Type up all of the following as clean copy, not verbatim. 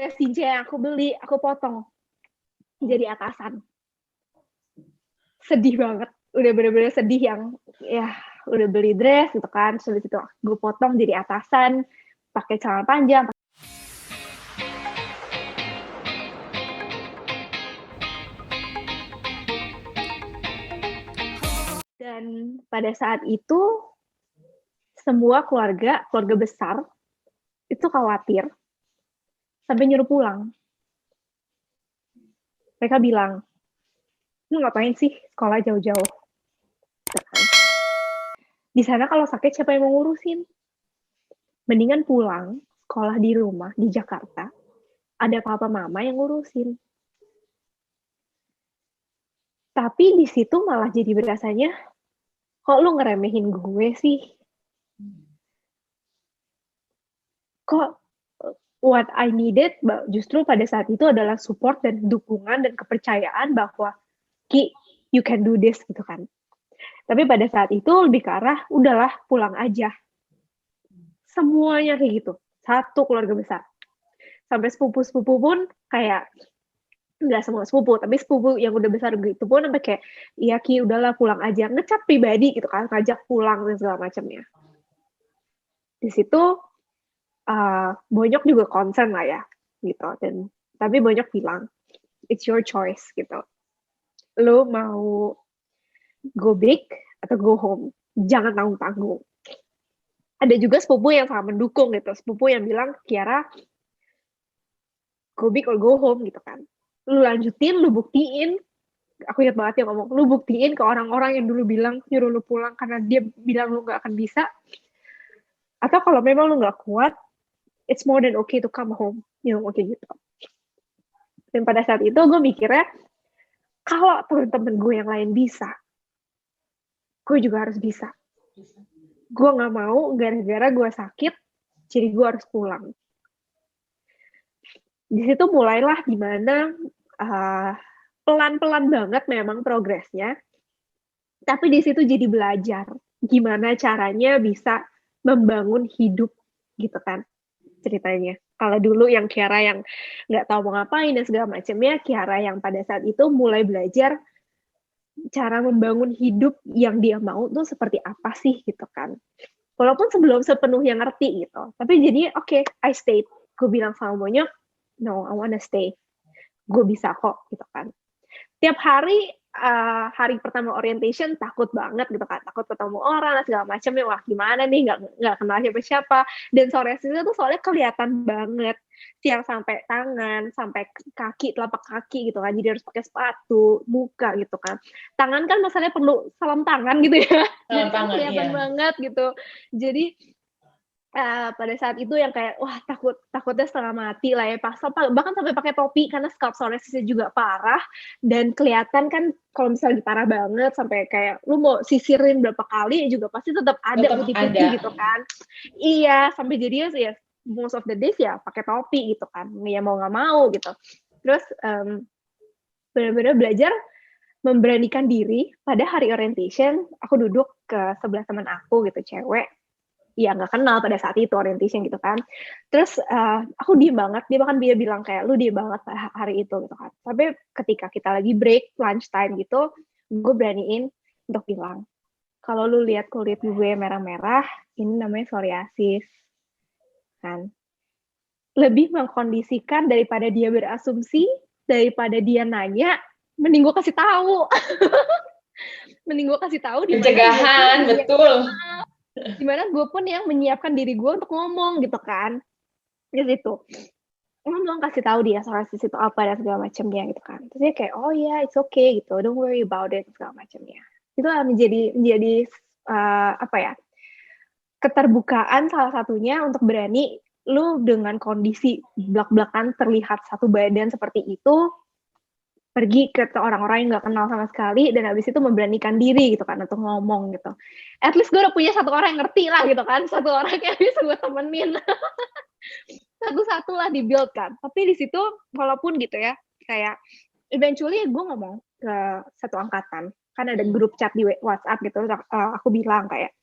Dress yang aku beli, aku potong jadi atasan. Sedih banget, udah bener-bener sedih yang ya udah beli dress gitu kan, terus itu gue potong jadi atasan, pakai celana panjang. Dan pada saat itu semua keluarga besar itu khawatir sampai nyuruh pulang. Mereka bilang, lu ngapain sih sekolah jauh-jauh? Di sana kalau sakit siapa yang mau ngurusin? Mendingan pulang, sekolah di rumah, di Jakarta. Ada papa mama yang ngurusin. Tapi di situ malah jadi berasanya, kok lu ngeremehin gue sih? Kok what I needed justru pada saat itu adalah support dan dukungan dan kepercayaan bahwa Ki, you can do this gitu kan. Tapi pada saat itu lebih ke arah udahlah pulang aja. Semuanya kayak gitu. Satu keluarga besar. Sampai sepupu-sepupu pun kayak nggak semua sepupu, tapi sepupu yang udah besar gitu pun sampai kayak iya Ki udahlah pulang aja, ngecat pribadi gitu kan, ngajak pulang dan segala macamnya. Di situ Bonyok juga concern lah ya gitu, dan tapi Bonyok bilang it's your choice gitu, lo mau go big atau go home, jangan tanggung-tanggung. Ada juga sepupu yang sangat mendukung gitu, sepupu yang bilang Kiara go big or go home gitu kan, lu lanjutin, lu buktiin. Aku ingat banget yang ngomong, lu buktiin ke orang-orang yang dulu bilang nyuruh lu pulang karena dia bilang lu gak akan bisa, atau kalau memang lu gak kuat, it's more than okay to come home, oke gitu. Dan pada saat itu gue mikirnya, kalau temen-temen gue yang lain bisa, gue juga harus bisa. Gue gak mau gara-gara gue sakit, jadi gue harus pulang. Di situ mulailah gimana pelan-pelan banget memang progresnya, tapi di situ jadi belajar gimana caranya bisa membangun hidup gitu kan ceritanya. Kalau dulu yang Kiara yang nggak tahu mau ngapain dan segala macamnya, Kiara yang pada saat itu mulai belajar cara membangun hidup yang dia mau tuh seperti apa sih gitu kan. Walaupun sebelum sepenuhnya ngerti gitu, tapi jadi oke, I stayed. Gue bilang sama Bonyok, no, I wanna stay. Gue bisa kok gitu kan. Tiap hari hari pertama orientation takut banget gitu kan, takut ketemu orang segala macam ya, wah gimana nih nggak kenal siapa-siapa, dan sore itu tuh soalnya kelihatan banget siang sampai tangan sampai kaki, telapak kaki gitu kan, jadi harus pakai sepatu, muka gitu kan, tangan kan masalahnya perlu salam tangan gitu ya, jadi kan kelihatan banget gitu, jadi pada saat itu yang kayak wah takutnya setengah mati lah ya, bahkan sampai pakai topi karena scalp psoriasisnya juga parah, dan kelihatan kan kalau misalnya parah banget sampai kayak lu mau sisirin berapa kali juga pasti tetap ada putih-putih gitu kan. Iya, sampai jadinya ya most of the days ya pakai topi gitu kan, ya mau nggak mau gitu. Terus benar-benar belajar memberanikan diri. Pada hari orientation aku duduk ke sebelah teman aku gitu, cewek, ya nggak kenal pada saat itu orientation gitu kan. Terus aku diem banget, dia bahkan dia bilang kayak lu diem banget hari itu gitu kan. Tapi ketika kita lagi break lunch time gitu, gue beraniin untuk bilang, kalau lu lihat kulit gue merah-merah, ini namanya psoriasis kan. Lebih mengkondisikan daripada dia berasumsi, daripada dia nanya, mending gue kasih tahu. Mending gue kasih tahu di pencegahan, betul. Dimana gue pun yang menyiapkan diri gue untuk ngomong gitu kan, di situ ngomong kasih tahu dia psoriasis itu apa dan segala macamnya gitu kan. Terus dia kayak oh ya it's okay gitu, don't worry about it segala macamnya. Itu menjadi apa ya, keterbukaan salah satunya untuk berani lu dengan kondisi belak-belakan terlihat satu badan seperti itu pergi ke orang-orang yang nggak kenal sama sekali, dan habis itu memberanikan diri gitu kan untuk ngomong gitu. At least gue udah punya satu orang yang ngerti lah gitu kan, satu orang yang bisa gue temenin. Satu-satu lah di-build kan. Tapi di situ walaupun gitu ya, kayak eventually gue ngomong ke satu angkatan, kan ada grup chat di WhatsApp gitu, aku bilang kayak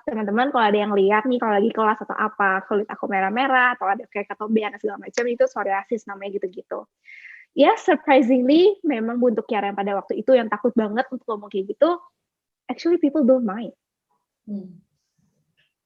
teman-teman kalau ada yang lihat nih kalau lagi kelas atau apa kulit aku merah-merah atau ada kayak ketombean segala macam itu psoriasis namanya gitu-gitu. Ya surprisingly memang untuk Kiara yang pada waktu itu yang takut banget untuk ngomong kayak gitu, actually people don't mind.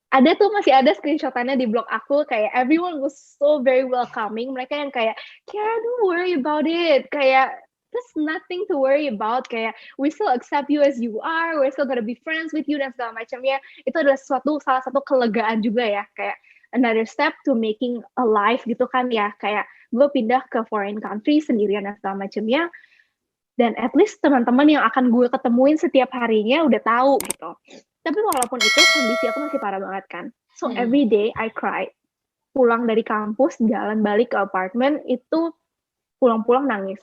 Ada tuh masih ada screenshotannya di blog aku kayak everyone was so very welcoming. Mereka yang kayak Kiara don't worry about it, kayak there's nothing to worry about, kayak we still accept you as you are, we're still gonna be friends with you dan segala macamnya. Itu adalah salah satu kelegaan juga ya, kayak another step to making a life gitu kan ya, kayak gue pindah ke foreign country sendirian dan segala macamnya, dan at least teman-teman yang akan gue ketemuin setiap harinya udah tahu gitu. Tapi walaupun itu kondisi aku masih parah banget kan. So every day I cry. Pulang dari kampus, jalan balik ke apartemen, itu pulang-pulang nangis.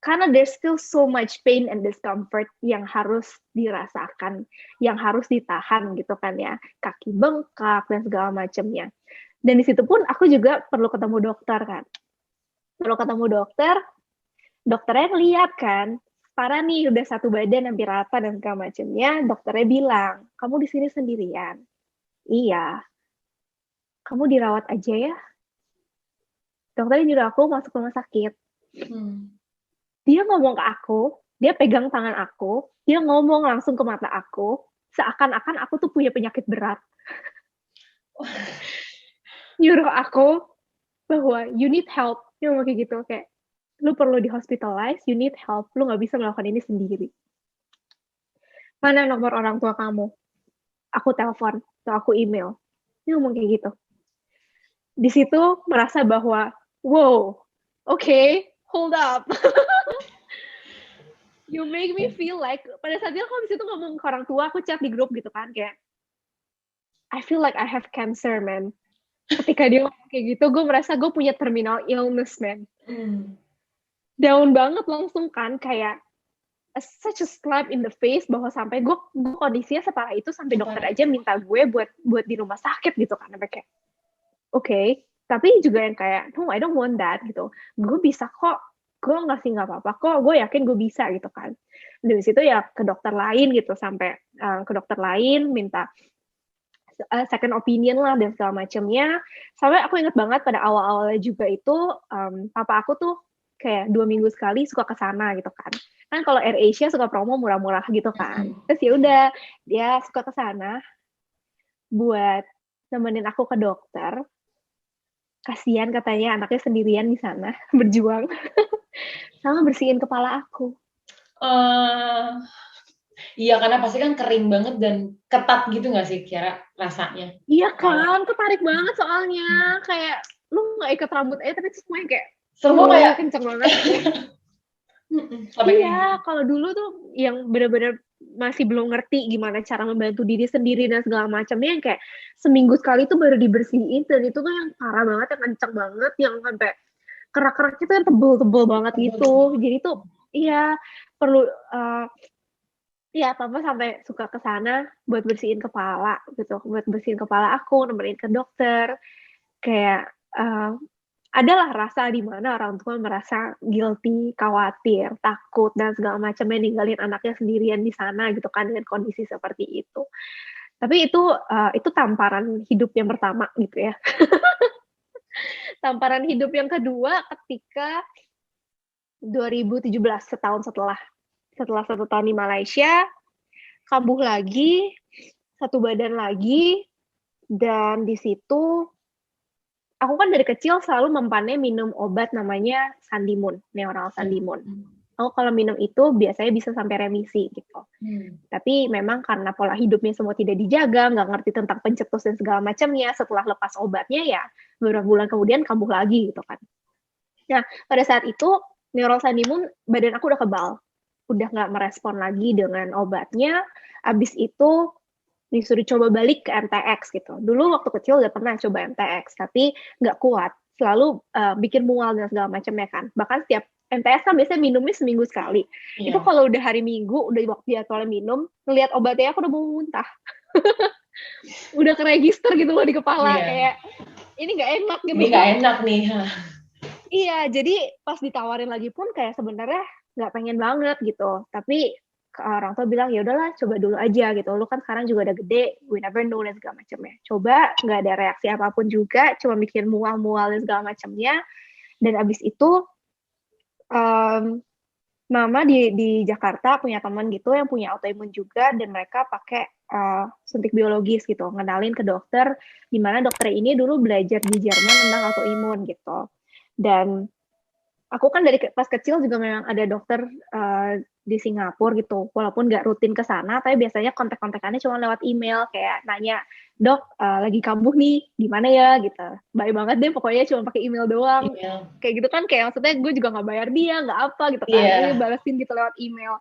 Karena there's still so much pain and discomfort yang harus dirasakan, yang harus ditahan gitu kan ya. Kaki bengkak dan segala macamnya. Dan di situ pun aku juga perlu ketemu dokter kan. Perlu ketemu dokter, dokternya lihat kan, parah nih udah satu badan hampir rata dan segala macamnya. Dokternya bilang, kamu di sini sendirian. Iya, kamu dirawat aja ya. Dokternya nyuruh aku masuk rumah sakit. Dia ngomong ke aku, dia pegang tangan aku, dia ngomong langsung ke mata aku, seakan-akan aku tuh punya penyakit berat. Nyuruh aku bahwa you need help. Dia ngomong kayak gitu, kayak lu perlu di hospitalize, you need help, lu gak bisa melakukan ini sendiri. Mana nomor orang tua kamu? Aku telepon, atau aku email. Dia ngomong kayak gitu. Di situ merasa bahwa, wow, okay, hold up. You make me feel like, pada saat itu aku habis itu ngomong ke orang tua, aku chat di grup gitu kan, kayak, I feel like I have cancer, man. Ketika dia ngomong kayak gitu, gue merasa gue punya terminal illness, man. Down banget langsung kan, kayak, such a slap in the face bahwa sampai gue kondisinya separah itu sampai dokter aja minta gue buat di rumah sakit gitu kan, sampai kayak okay. Tapi juga yang kayak no I don't want that gitu, gue bisa kok, gue nggak apa-apa kok, gue yakin gue bisa gitu kan. Dari situ ya ke dokter lain gitu, sampai ke dokter lain minta second opinion lah dan segala macamnya. Sampai aku ingat banget pada awal-awalnya juga itu papa aku tuh kayak 2 minggu sekali suka ke sana gitu kan. Kan kalau AirAsia suka promo murah-murah gitu kan. Terus ya udah dia suka ke sana buat nemenin aku ke dokter. Kasihan katanya anaknya sendirian di sana berjuang. Sama bersihin kepala aku. Iya, karena pasti kan kering banget dan ketat gitu nggak sih Kiara rasanya? Iya kan, ketarik banget soalnya. Kayak lu nggak ikat rambut aja tapi semuanya kayak semua kayak kenceng banget. Iya, kalau dulu tuh yang benar-benar masih belum ngerti gimana cara membantu diri sendiri dan segala macamnya, yang kayak seminggu sekali tuh baru dibersihin, dan itu kan yang parah banget, yang kenceng banget, yang sampai kerak-kerak itu yang tebel-tebel banget gitu. Jadi tuh iya perlu ya papa sampai suka ke sana buat bersihin kepala gitu, buat bersihin kepala aku, nemenin ke dokter. Kayak adalah rasa di mana orang tua merasa guilty, khawatir, takut dan segala macamnya ninggalin anaknya sendirian di sana gitu kan dengan kondisi seperti itu. Tapi itu tamparan hidup yang pertama gitu ya. Tamparan hidup yang kedua ketika 2017, setahun setelah 1 tahun di Malaysia, kambuh lagi, satu badan lagi, dan di situ aku kan dari kecil selalu mempannya minum obat namanya Sandimun, Neoral Sandimun. Aku kalau minum itu biasanya bisa sampai remisi gitu. Tapi memang karena pola hidupnya semua tidak dijaga, nggak ngerti tentang pencetus dan segala macamnya, setelah lepas obatnya ya beberapa bulan kemudian kambuh lagi gitu kan. Nah, pada saat itu Neoral Sandimun badan aku udah kebal. Udah nggak merespon lagi dengan obatnya. Abis itu disuruh coba balik ke MTX gitu. Dulu waktu kecil udah pernah coba MTX, tapi nggak kuat. Selalu bikin mual dan segala macamnya kan. Bahkan setiap MTX kan biasanya minumnya seminggu sekali. Itu kalau udah hari Minggu, udah waktu jadwalnya minum, ngeliat obatnya aku udah mau muntah. Udah keregister gitu loh di kepala. Kayak, ini nggak enak gitu. Ini nggak enak nih. Iya, jadi pas ditawarin lagi pun kayak sebenarnya nggak pengen banget gitu. Tapi orang tua bilang ya udahlah coba dulu aja gitu, lu kan sekarang juga udah gede, we never know dan segala macamnya. Coba, nggak ada reaksi apapun juga, cuma mikir mual-mual dan segala macamnya. Dan abis itu um, mama di Jakarta punya teman gitu yang punya autoimun juga, dan mereka pakai suntik biologis gitu, ngenalin ke dokter, di mana dokter ini dulu belajar di Jerman tentang autoimun gitu. Dan aku kan dari pas kecil juga memang ada dokter di Singapura gitu, walaupun nggak rutin ke sana, tapi biasanya kontak-kontakannya cuma lewat email, kayak nanya, dok lagi kambuh nih, gimana ya gitu. Baik banget deh, pokoknya cuma pakai email doang. Email. Kayak gitu kan, kayak maksudnya gue juga nggak bayar dia, nggak apa gitu kan, Iya. ini balesin gitu lewat email.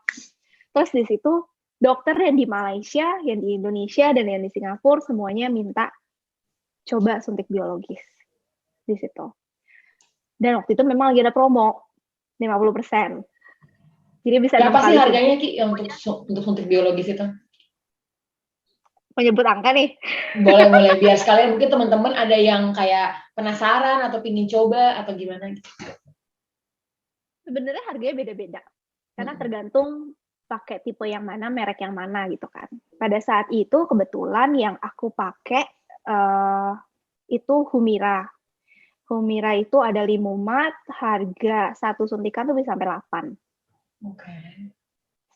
Terus di situ dokter yang di Malaysia, yang di Indonesia, dan yang di Singapura semuanya minta coba suntik biologis di situ. Dan waktu itu memang lagi ada promo 50%. Jadi bisa 6 Berapa sih kali harganya suntik. Ki yang untuk suntik biologis itu? Menyebut angka nih. Boleh biar sekalian mungkin teman-teman ada yang kayak penasaran atau pingin coba atau gimana gitu. Sebenarnya harganya beda-beda. Karena tergantung pakai tipe yang mana, merek yang mana gitu kan. Pada saat itu kebetulan yang aku pakai itu Humira. Humira itu ada 5 mat, harga satu suntikan tuh bisa sampai 8. Oke.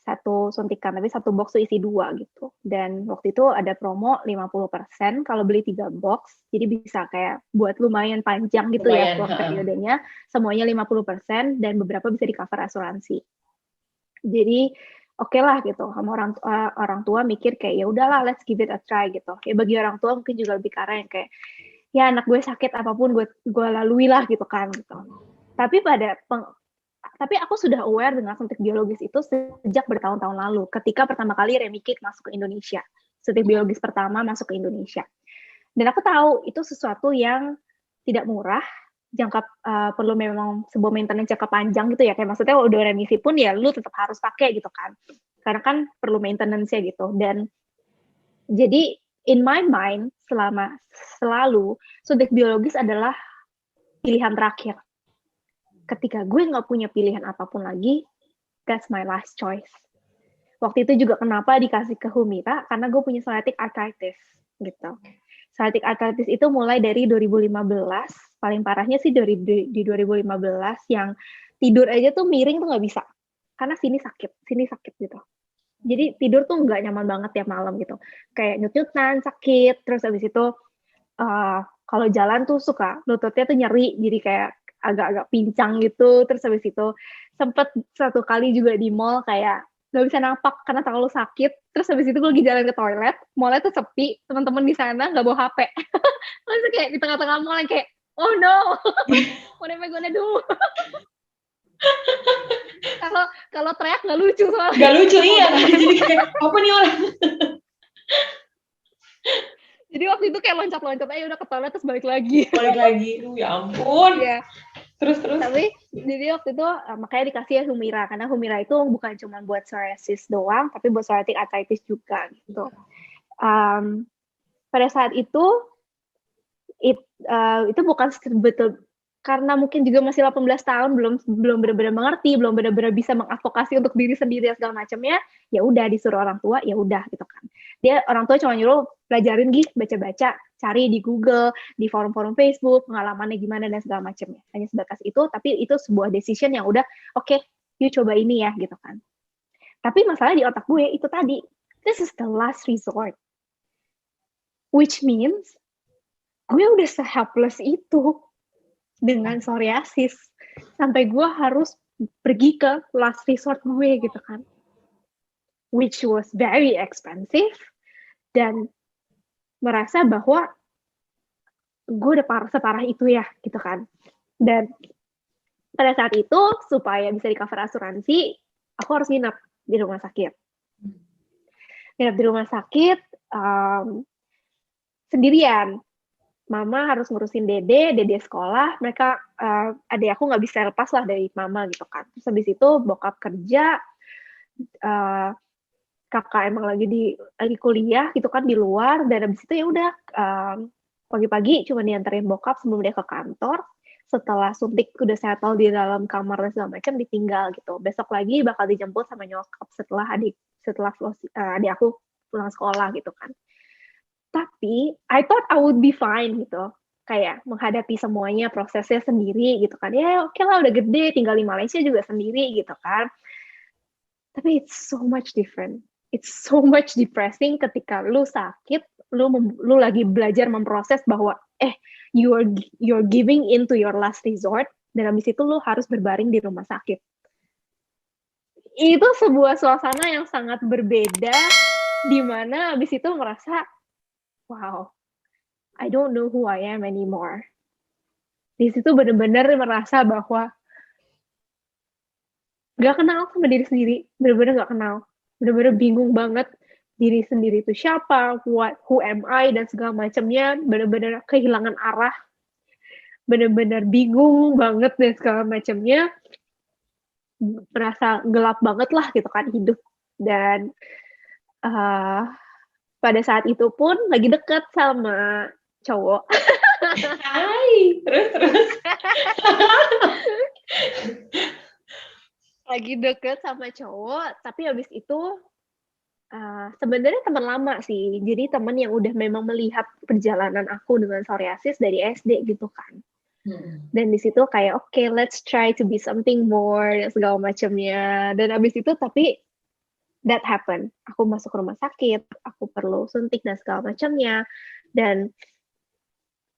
Satu suntikan, tapi satu box tuh isi 2 gitu. Dan waktu itu ada promo 50% kalau beli 3 box, jadi bisa kayak buat lumayan panjang gitu ya Lumayan, periodenya, semuanya 50% dan beberapa bisa di cover asuransi. Jadi oke lah gitu, sama orang tua mikir kayak ya udahlah let's give it a try gitu. Ya bagi orang tua mungkin juga lebih karena yang kayak ya anak gue sakit apapun gue lalui lah gitu kan gitu. Tapi aku sudah aware dengan suntik biologis itu sejak bertahun-tahun lalu, ketika pertama kali Remicade masuk ke Indonesia. Suntik biologis pertama masuk ke Indonesia. Dan aku tahu itu sesuatu yang tidak murah, perlu memang sebuah maintenance jangka panjang gitu ya. Kayak maksudnya udah remisi pun ya lu tetap harus pakai gitu kan. Karena kan perlu maintenance-nya gitu. Dan jadi in my mind selalu suntik biologis adalah pilihan terakhir. Ketika gue nggak punya pilihan apapun lagi, that's my last choice. Waktu itu juga kenapa dikasih ke Humira, karena gue punya psoriatic arthritis, gitu. Psoriatic arthritis itu mulai dari 2015, paling parahnya sih di 2015, yang tidur aja tuh miring tuh nggak bisa. Karena sini sakit gitu. Jadi tidur tuh nggak nyaman banget tiap malam gitu. Kayak nyut-nyutan, sakit, terus habis itu kalau jalan tuh suka lututnya tuh nyeri, jadi kayak agak-agak pincang gitu. Terus habis itu sempet satu kali juga di mall kayak nggak bisa napak karena terlalu sakit. Terus habis itu gue lagi jalan ke toilet, mallnya tuh sepi, teman-teman di sana nggak bawa HP. Langsung kayak di tengah-tengah mall yang kayak, oh no, what am I gonna do? Kalau teriak nggak lucu soalnya. Nggak lucu iya, jadi kayak apa nih orang? Jadi waktu itu kayak loncat-loncat aja udah ke toilet terus balik lagi. Balik lagi, ya ampun. Iya. Terus. Tapi jadi waktu itu makanya dikasih ya Humira, karena Humira itu bukan cuma buat psoriasis doang, tapi buat psoriatic arthritis juga gitu. Pada saat itu bukan betul, karena mungkin juga masih 18 tahun, belum benar-benar mengerti, belum benar-benar bisa mengadvokasi untuk diri sendiri dan segala macamnya, ya udah disuruh orang tua, ya udah gitu kan. Orang tua cuma nyuruh pelajarin baca-baca, cari di Google, di forum-forum Facebook, pengalamannya gimana dan segala macamnya. Hanya sebatas itu, tapi itu sebuah decision yang udah oke, you coba ini ya gitu kan. Tapi masalah di otak gue itu tadi, this is the last resort. Which means gue udah se-helpless itu dengan psoriasis sampai gue harus pergi ke last resort gue gitu kan, which was very expensive, dan merasa bahwa gue udah separah itu ya gitu kan. Dan pada saat itu supaya bisa di cover asuransi, aku harus nginep di rumah sakit. Sendirian. Mama harus ngurusin dede sekolah, mereka adik aku nggak bisa lepas lah dari mama gitu kan. Terus habis itu bokap kerja, kakak emang lagi kuliah gitu kan di luar, dan habis itu ya udah pagi-pagi cuma dianterin bokap sebelum dia ke kantor. setelah suntik udah settle di dalam kamar dan segala macam ditinggal gitu. Besok lagi bakal dijemput sama nyokap setelah adik aku pulang sekolah gitu kan. Tapi I thought I would be fine gitu. Kayak menghadapi semuanya prosesnya sendiri gitu kan. Ya oke lah udah gede tinggal di Malaysia juga sendiri gitu kan. Tapi it's so much different. It's so much depressing ketika lu sakit, lu lagi belajar memproses bahwa you're giving into your last resort dan habis itu lu harus berbaring di rumah sakit. Itu sebuah suasana yang sangat berbeda di mana habis itu merasa wow, I don't know who I am anymore. Di situ benar-benar merasa bahwa gak kenal sama diri sendiri, benar-benar gak kenal, benar-benar bingung banget diri sendiri itu siapa, who am I dan segala macamnya, benar-benar kehilangan arah, benar-benar bingung banget dan segala macamnya, merasa gelap banget lah gitu kan hidup. Dan pada saat itu pun lagi deket sama cowok. Hai, terus. Lagi deket sama cowok, tapi habis itu sebenarnya teman lama sih. Jadi teman yang udah memang melihat perjalanan aku dengan psoriasis dari SD gitu kan. Dan di situ kayak okay, let's try to be something more dan segala macamnya. Dan habis itu tapi that happen. Aku masuk rumah sakit, aku perlu suntik dan segala macamnya. Dan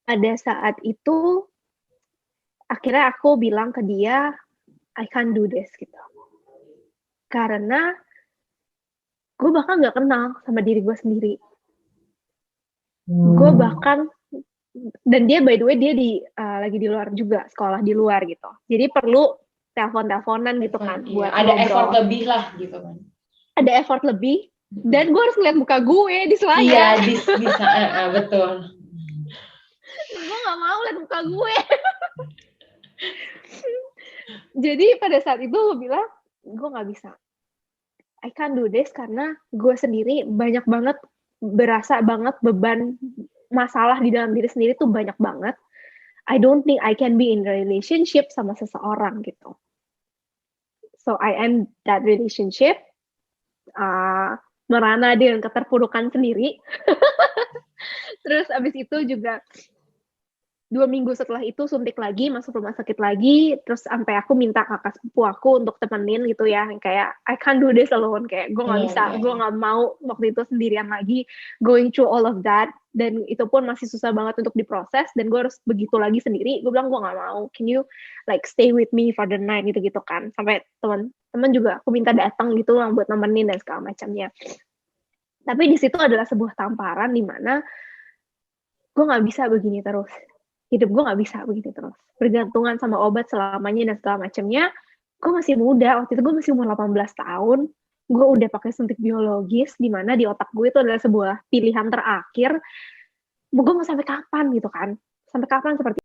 pada saat itu akhirnya aku bilang ke dia, I can't do this gitu. Karena gue bahkan gak kenal sama diri gue sendiri. Gue bahkan, dan dia by the way dia lagi di luar juga, sekolah di luar gitu. Jadi perlu telepon-teleponan gitu kan. Iya, buat ada ngobrol. effort lebih lah gitu kan. Ada effort lebih, dan gue harus ngeliat muka gue di selayar. Iya, bisa, betul. Gue gak mau liat muka gue. Jadi pada saat itu gue bilang, gue gak bisa. I can't do this karena gue sendiri banyak banget, berasa banget beban masalah di dalam diri sendiri tuh banyak banget. I don't think I can be in a relationship sama seseorang gitu. So I end that relationship, merana dengan keterpurukan sendiri. Terus abis itu juga 2 minggu setelah itu suntik lagi, masuk rumah sakit lagi, terus sampai aku minta kakak sepupu aku untuk temenin gitu ya, kayak I can't do this alone, kayak gue nggak bisa, gue nggak mau waktu itu sendirian lagi going through all of that, dan itu pun masih susah banget untuk diproses, dan gue harus begitu lagi sendiri. Gue bilang gue nggak mau, can you like stay with me for the night gitu kan, sampai teman juga aku minta datang gitu lah buat nemenin dan segala macamnya. Tapi di situ adalah sebuah tamparan di mana gue nggak bisa begini terus. Hidup gue gak bisa begini terus. Bergantungan sama obat selamanya dan segala macamnya. Gue masih muda, waktu itu gue masih umur 18 tahun. Gue udah pakai suntik biologis, di mana di otak gue itu adalah sebuah pilihan terakhir. Gue mau sampai kapan gitu kan. Sampai kapan seperti